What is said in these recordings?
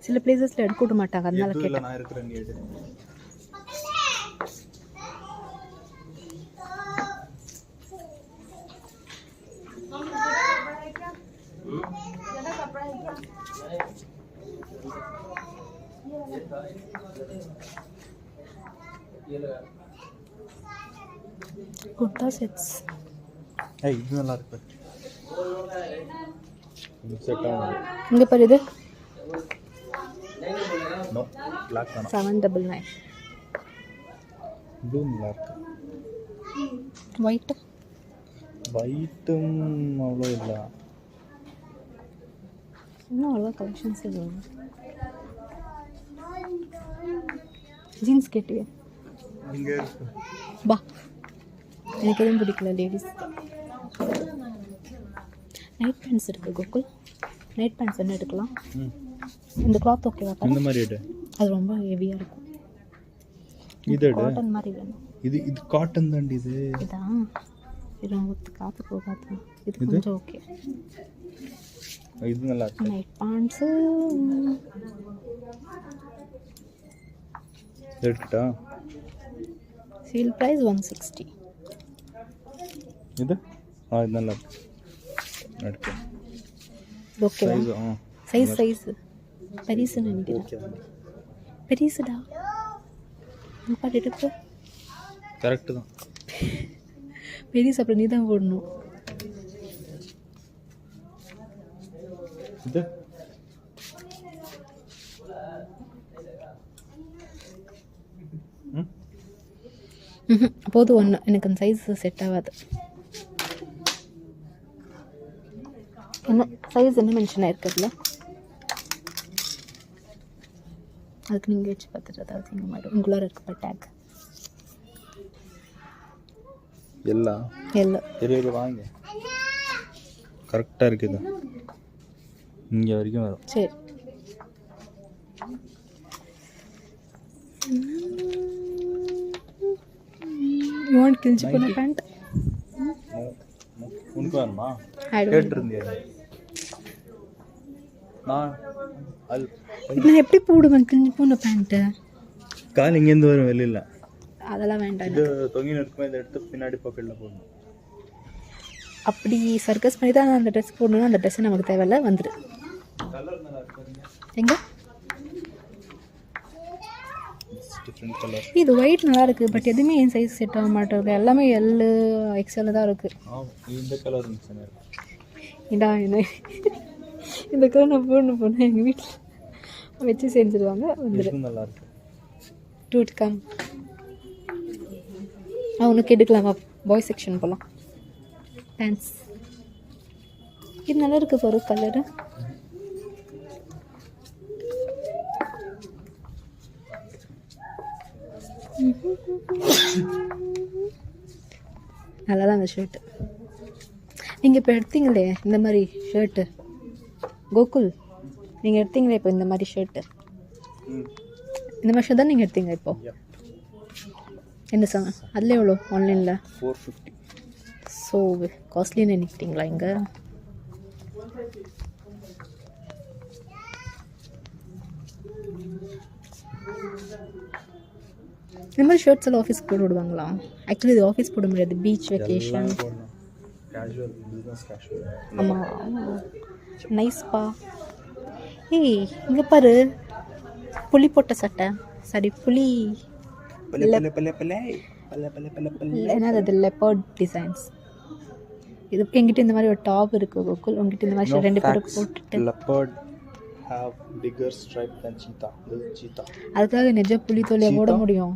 சில பிளேசஸ்ல எடுக்க விட மாட்டாங்க, அதனால கேட்டேன். நான் இருக்கிறேன் நீ எடு. குர்தா செட்ஸ். இது நல்லா இருக்கு. இது செட் ஆகும். இங்க பாரு இது. நோ பிளாக் வேணாம். 799. ப்ளூ நல்லா இருக்கு. ஒயிட். ஒயிட்டும் அவ்வளோ இல்லை. இன்னும் அவ்வளோ கலெக்ஷன்ஸ் இல்லை. ஜீன்ஸ் கேட்டியா? இங்கே இருக்கு. பா, எனக்கு எதுவும் பிடிக்கல லேடிஸ். நைட் பேண்ட்ஸ் இருக்குது கோகுல். நைட் பேண்ட்ஸ் என்ன எடுக்கலாம்? இந்த கிளாத் ஓகேவா? இந்த மாதிரி எடு. அது ரொம்ப ஹெவியாக இருக்கும். இது எடு. காட்டன் மாதிரி வேணும். இது காட்டன் தாண்டி. இதான் இது உங்களுக்கு காற்று போகாது. இது கொஞ்சம் ஓகே. இது நல்லா இருக்கு. நைட் பேண்ட்ஸு எடுத்துட்டா. Sale price 160. இது இது நல்லா இருக்கு. எடுத்து ஓகேவா? சைஸ் பெரிசுன்னு நினைக்கிறேன். பெரிசுடா பாட்டு எடுத்து கரெக்டு தான். பெரிசு அப்புறம் நீ தான் போடணும். இது போதும் ஒன்று. எனக்கு அந்த சைஸ் செட் ஆகாது. என்ன சைஸ் என்ன மென்ஷன் ஆயிருக்குதுல, அதுக்கு நீங்கள் வச்சு பார்த்துட்டு அதாவது இந்த மாதிரி உங்களார இருக்க டேக் எல்லாம் வாங்க. கரெக்டாக இருக்குது. இங்கே வரைக்கும் வரும். சரி. You want கிழிச்சு போன பேண்ட்? உனக்கு வேணுமா? கேட்டிருந்தியா? நான் எப்படி போடுவேன் கிழிஞ்சு போன பேண்ட்டு? கால் இங்கேருந்து வரும் வெளியில். அதெல்லாம் வேண்டாம். இது தொங்கி நிற்குமா, இதை எடுத்து பின்னாடி பாக்கெட்டில் போடணும். அப்படி சர்க்கஸ் பண்ணி தான் அந்த ட்ரெஸ் போடணும். அந்த ட்ரெஸ்ஸு நமக்கு தேவையில்ல, வந்துடு. எங்கே இது ஒயிட் நல்லா இருக்கு, பட் எதுவுமே என் சைஸ் செட் ஆக மாட்டேங்குது. எல்லாமே எல்லு எக்ஸ்எல் தான் இருக்கு. இந்த கலர் இதா இந்த கலர் நான் போனேன் எங்கள் வீட்டில் வச்சு செஞ்சுருவாங்க. வந்துடு. நல்லா இருக்கு. Dude come. உனக்கு எடுக்கலாமா? பாய் செக்ஷன் போகலாம். பேண்ட்ஸ் இது நல்லா இருக்கு பாரு கலரு. நல்லா தான் அந்த ஷர்ட்டு. நீங்கள் இப்போ எடுத்தீங்களே இந்த மாதிரி ஷர்ட்டு கோகுல், நீங்கள் எடுத்தீங்களே இப்போ இந்த மாதிரி ஷர்ட்டு, இந்த மாதிரி ஷர்ட் தான் நீங்கள் எடுத்தீங்க இப்போ. என்ன சார் அதில் எவ்வளோ ஆன்லைனில்? 450. ஸோ காஸ்ட்லின்னு நினைக்கிட்டீங்களா? இங்கே இந்த மாதிரி ஷர்ட்ஸ் எல்லாம் ஆஃபீஸ்க்கு போட்டு விடுவாங்களா? ஆக்சுவலி இது ஆஃபீஸ் போட முடியாது, பீச் வெக்கேஷன். ஆமாம், நைஸ்ப்பா. ஏய் இங்கே பாரு, புளி போட்ட சட்டை. சாரி, புளி என்னது அது, லெப்பர்ட் டிசைன்ஸ். இது என்கிட்ட இந்த மாதிரி ஒரு டாப் இருக்குது கோகுல். உங்ககிட்ட இந்த மாதிரி ரெண்டு பேருக்கு போட்டுட்டு leopard have bigger stripe than cheetah. This is cheetah. அதுக்காக நிஜ புலி தோலியை போட முடியும்.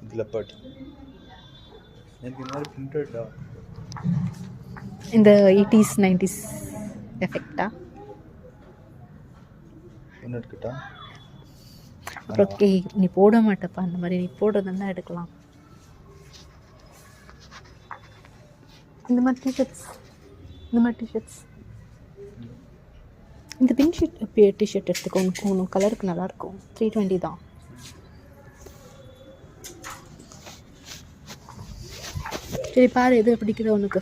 இது leopard. எனக்கு இந்த மாதிரி printed இந்த 80s 90s எஃபெக்டா என்ன எடுக்கட்டா? அப்புறம் நீ போட மாட்டப்பா அந்த மாதிரி. நீ போடுறதுன்னா எடுக்கலாம். இந்த மாதிரி டிஷர்ட்ஸ், இந்த மாதிரி டிஷர்ட்ஸ், இந்த பிங்க் டிஷர்ட் எடுத்துக்கோ. உனக்கு கலருக்கு நல்லாயிருக்கும். 320 தான். சரி பாரு எது பிடிக்குது உனக்கு.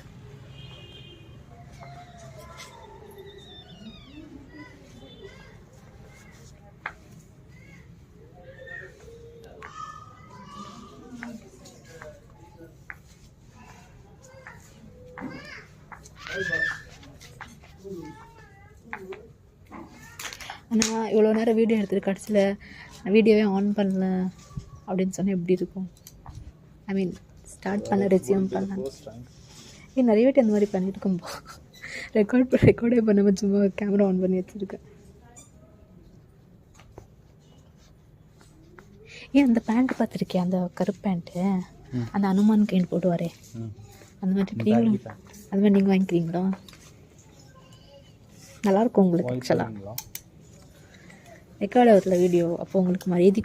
ஆனால் இவ்வளோ நேரம் வீடியோ எடுத்துகிட்டு கடைசியில் வீடியோவே ஆன் பண்ணல அப்படின்னு சொன்னால் எப்படி இருக்கும்? ஐ மீன் ஸ்டார்ட் பண்ண ரெசியூம் பண்ண நிறைய வாட்டி அந்த மாதிரி பண்ணியிருக்கோம்பா. ரெக்கார்டே பண்ணாமல் சும்மா கேமரா ஆன் பண்ணி வச்சுருக்கேன். ஏன் அந்த பேண்ட் பார்த்துருக்கேன், அந்த கருப்பு பேண்ட்டு, அந்த அனுமான் கைண்ட் போட்டு வரேன், அந்த மாதிரி நீங்களும் அந்த மாதிரி நீங்கள் வாங்கிக்கிறீங்களா? நல்லாயிருக்கும் உங்களுக்கு ஆக்சுவலாக. ரெக்கார்ட் வீடியோ அப்போ உங்களுக்கு மரியாதை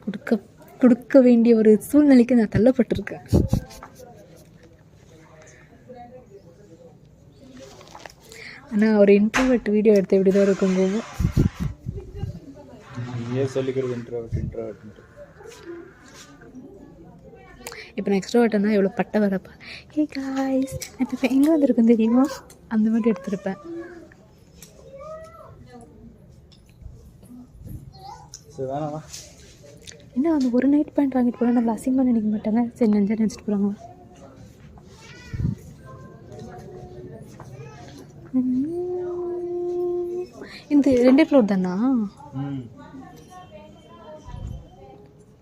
கொடுக்க வேண்டிய ஒரு சூழ்நிலைக்கு நான் தள்ளப்பட்டிருக்கேன். ஆனால் ஒரு இன்ட்ரோவர்ட் வீடியோ எடுத்து எப்படி தான் இருக்குங்க. இப்போ நான் எக்ஸ்ட்ரோவர்ட் தான் எவ்வளோ பட்டை வரப்பா, ஹே காய்ஸ் நான் இப்போ எங்கே வந்திருக்கேன் தெரியுமா, அந்த மாதிரி எடுத்திருப்பேன். என்ன அந்த ஒரு நைட் பேண்ட் வாங்கிட்டு போனால் நம்மளை அசிங்கமாக நினைக்க மாட்டாங்க? சரி நெஞ்சா நினச்சிட்டு போகிறாங்களா? இந்த 2 ஃப்ளோர் தானா?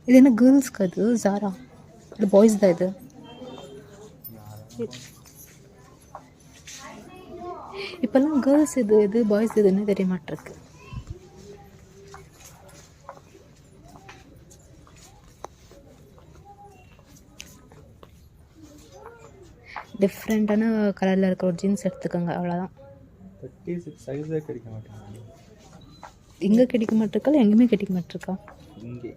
இது என்ன கேர்ள்ஸ்க்கு? அது ஜாரா, இது பாய்ஸ் தான். இது இப்போல்லாம் கேர்ள்ஸ் இது பாய்ஸ் இதுன்னு தெரிய மாட்டிருக்கு. டிஃப்ரெண்ட்டான கலரில் இருக்கிற ஒரு ஜீன்ஸ் எடுத்துக்கோங்க, அவ்வளோதான். 36 சைஸே கிடைக்க மாட்டேங்குது. இங்கே கிடைக்க மாட்டிருக்கா இல்லை எங்கேயுமே கிடைக்க மாட்டிருக்கா? இங்கே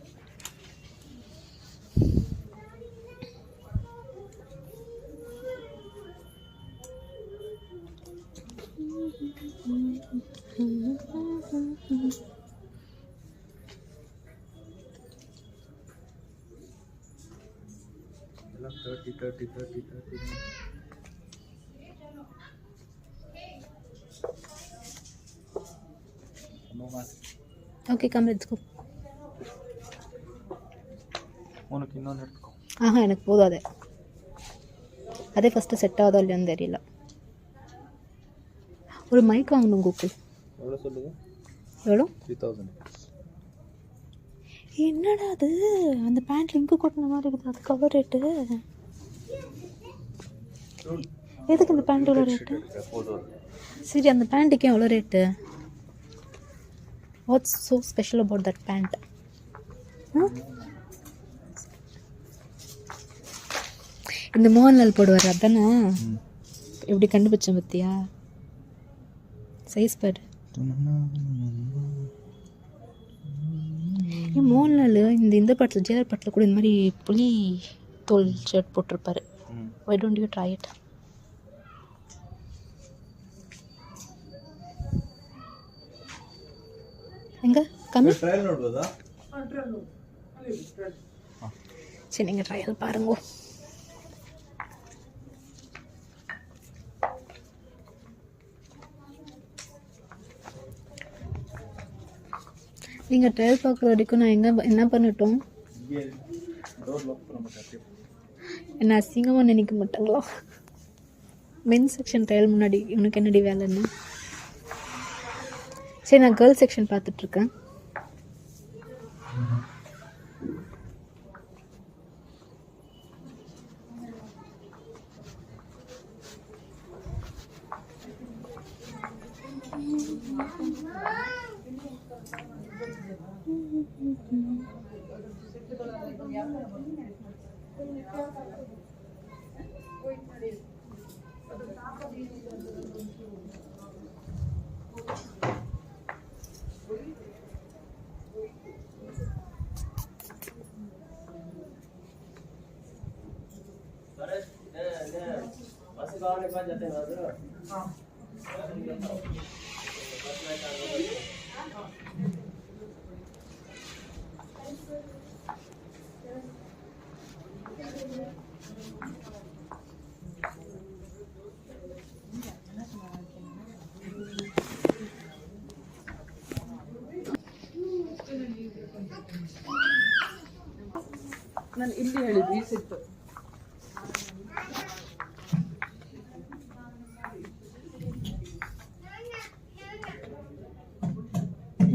எல்லாம் 30. Okay come let's go. உனக்கு இன்னொன்று எடுத்துக்கோ. எனக்கு போதும். அதே ஃபஸ்ட்டு செட் ஆகுதோ இல்லையான்னு தெரியல. ஒரு மைக் வாங்கணும் கோகுல். எவ்வளோ சொல்லுது? எவ்வளோ? 3000. என்னடா அது, அந்த பேண்ட் லிங்க் கொட்டின மாதிரி இருக்குது, அது கவர் ரேட்டு. எதுக்கு இந்த பேண்ட் எவ்வளோ ரேட்டு? சரி அந்த பேண்ட்டுக்கு எவ்வளோ rate? What's so special about that pant? இந்த மோகன்லால் போடுவார் அதானே? எப்படி கண்டுபிடிச்சேன் பத்தியா? சைஸ் பாரு. மோகன்லால் இந்த படத்தில் ஜெயலர் படத்தில் கூட இந்த மாதிரி புலி தோல் ஷர்ட் போட்டிருப்பாரு. Why don't you try it? எங்க கம்மி ட்ரையல் நோடுவதா? சரி நீங்கள் ட்ரையல் பாருங்க. நீங்கள் ட்ரையல் பார்க்குற வரைக்கும் நான் என்ன பண்ணட்டும்? என்ன அசிங்கமாக நினைக்க மாட்டாங்களா? மென்ஸ் செக்ஷன் ட்ரையல் முன்னாடி உனக்கு என்னடி வேலைன்னு? சரி நான் கேர்ள்ஸ் செக்ஷன் பார்த்துட்ருக்கேன். ನಾನು ಇಲ್ಲಿ ಹೇಳಿದ್ದು ಈ ಸಿಟ್ಟು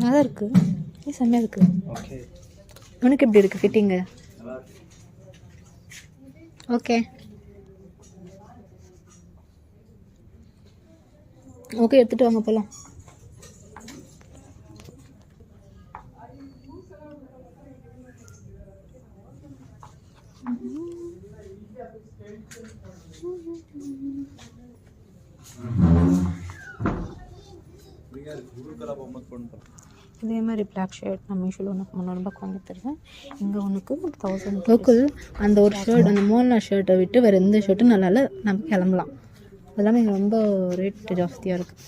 நல்லா இருக்கு. இது செம்மையாக இருக்குது. Okay. உனக்கு எப்படி இருக்குது ஃபிட்டிங்கு? ஓகே ஓகே, எடுத்துகிட்டு வாங்க போகலாம். இதே மாதிரி பிளாக் ஷர்ட் நான் மீஷோவில் உனக்கு 300 ரூபாய்க்கு வாங்கி தருவேன். இங்கே உனக்கு 1000 கோகுல். அந்த ஒரு ஷர்ட், அந்த மோனா ஷர்ட்டை விட்டு வேறு எந்த ஷர்ட்டும் நல்லா இல்லை, நம்ம கிளம்பலாம். அதெல்லாமே இங்கே ரொம்ப ரேட் ஜாஸ்தியாக இருக்குது.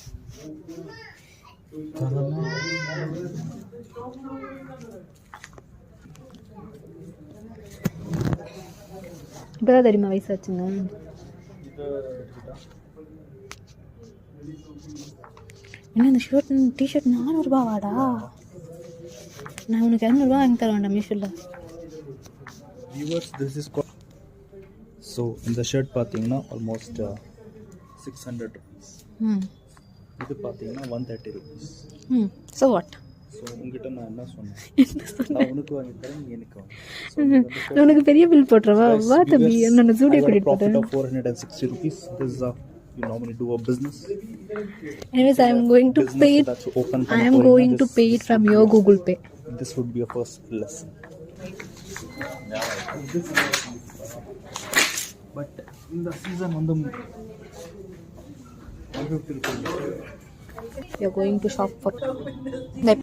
இப்போ தான் தெரியுமா வயசாச்சுங்க. என்ன இந்த ஷர்ட் டிஷர்ட் 400 ரூபா வாடா? நான் உனக்கு 200 ரூபா வாங்கி தர வேண்டாம் மீஷோவில். Viewers, this is called. So இந்த ஷர்ட் பார்த்தீங்கன்னா ஆல்மோஸ்ட் 600 rupees. இது பார்த்தீங்கன்னா 130 rupees. So what? ஸோ உங்ககிட்ட நான் என்ன சொன்னேன்? நான் உனக்கு வாங்கி தரேன், நீ எனக்கு வாங்கி. உனக்கு பெரிய பில் போட்டுறவா? வா தம்பி, நான் ஜூடியோ கூட்டிட்டு profit of 460 rupees. This is you normally do a business. Anyways, I am going to pay it. I am going to pay it from your Google Pay. This would be a first lesson. But in the season on the 150 rupees. You are going to shop for that.